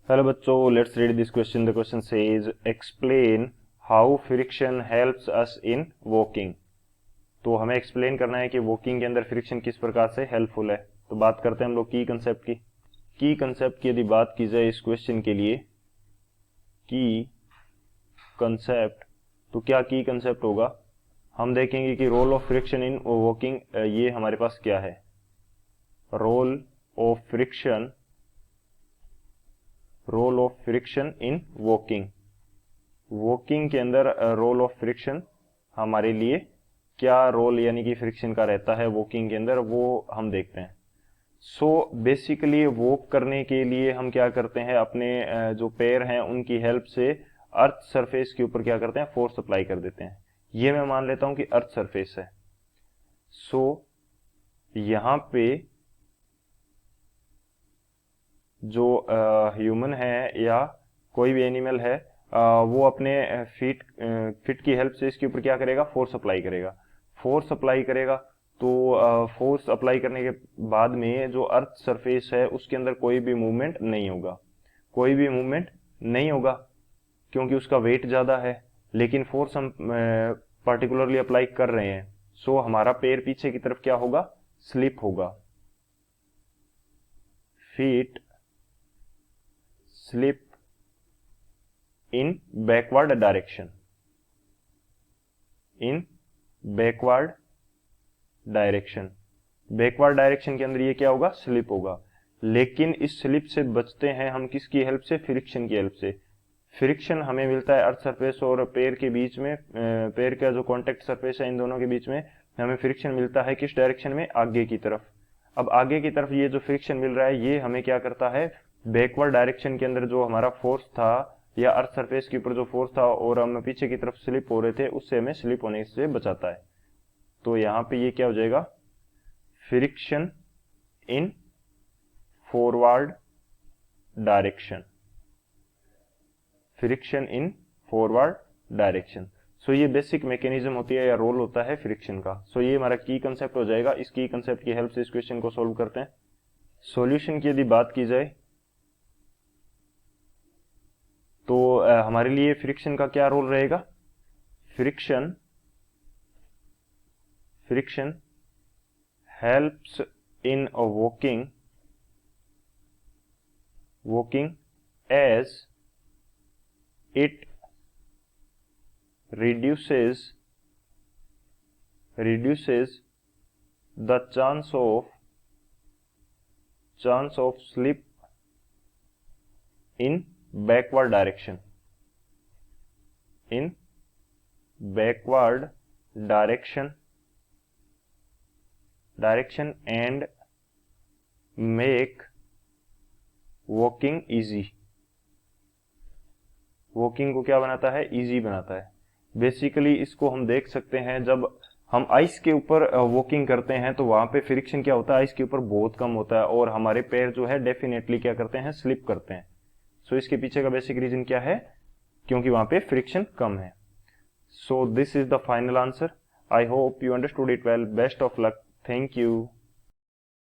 Hello बच्चों, let's read this question. The question says explain how friction helps us in walking. तो हमें explain करना है कि वॉकिंग के अंदर फ्रिक्शन किस प्रकार से हेल्पफुल है। तो बात करते हैं हम लोग की कंसेप्ट की। की कंसेप्ट की यदि बात की जाए इस क्वेश्चन के लिए, की कंसेप्ट, तो क्या की कंसेप्ट होगा, हम देखेंगे कि role of friction in walking, ये हमारे पास क्या है। Role of friction, role of friction in walking. Walking के अंदर रोल ऑफ फ्रिक्शन हमारे लिए क्या रोल यानी कि फ्रिक्शन का रहता है वॉकिंग के अंदर, वो हम देखते हैं। सो बेसिकली वॉक करने के लिए हम क्या करते हैं, अपने जो पैर हैं उनकी हेल्प से अर्थ सरफेस के ऊपर क्या करते हैं, फोर्स अप्लाई कर देते हैं। ये मैं मान लेता हूं कि अर्थ सरफेस है। सो यहां पे जो ह्यूमन है या कोई भी एनिमल है, वो अपने फिट की हेल्प से इसके ऊपर क्या करेगा, फोर्स अप्लाई करेगा। फोर्स अप्लाई करेगा तो फोर्स अप्लाई करने के बाद में जो अर्थ सरफेस है उसके अंदर कोई भी मूवमेंट नहीं होगा, कोई भी मूवमेंट नहीं होगा क्योंकि उसका वेट ज़्यादा है। लेकिन फोर्स हम पर्टिकुलरली अप्लाई कर रहे हैं, सो हमारा पैर पीछे की तरफ क्या होगा, स्लिप होगा। Feet slip in backward direction, in backward direction. Backward direction के अंदर ये क्या होगा, स्लिप होगा। लेकिन इस स्लिप से बचते हैं हम किसकी हेल्प से, फ्रिक्शन की हेल्प से। फ्रिक्शन हमें मिलता है अर्थ सरफेस और पैर के बीच में, पैर का जो कॉन्टेक्ट सरफेस है इन दोनों के बीच में हमें फ्रिक्शन मिलता है किस डायरेक्शन में, आगे की तरफ। अब आगे की तरफ ये जो फ्रिक्शन मिल रहा है ये हमें क्या करता है, बैकवर्ड डायरेक्शन के अंदर जो हमारा फोर्स था या अर्थ सरफेस के ऊपर जो फोर्स था और हम पीछे की तरफ स्लिप हो रहे थे, उससे हमें स्लिप होने से बचाता है। तो यहाँ पे ये क्या हो जाएगा, friction in forward direction, friction in forward direction. So ये बेसिक मैकेनिज्म होती है या रोल होता है फ्रिक्शन का। सो ये हमारा की कंसेप्ट हो जाएगा। इस की कंसेप्ट की हेल्प से इस क्वेश्चन को सोल्व करते हैं। सॉल्यूशन की यदि बात की जाए तो हमारे लिए फ्रिक्शन का क्या रोल रहेगा, friction friction helps in walking as it reduces the chance of slip in backward direction, in backward direction and make walking easy। Walking को क्या बनाता है, इजी बनाता है। बेसिकली इसको हम देख सकते हैं, जब हम आइस के ऊपर वॉकिंग करते हैं तो वहां पे फ्रिक्शन क्या होता है, आइस के ऊपर बहुत कम होता है और हमारे पैर जो है डेफिनेटली क्या करते हैं, स्लिप करते हैं। सो इसके पीछे का बेसिक रीजन क्या है, क्योंकि वहां पे फ्रिक्शन कम है। So this is the final answer. I hope you understood it well. Best of luck. Thank you.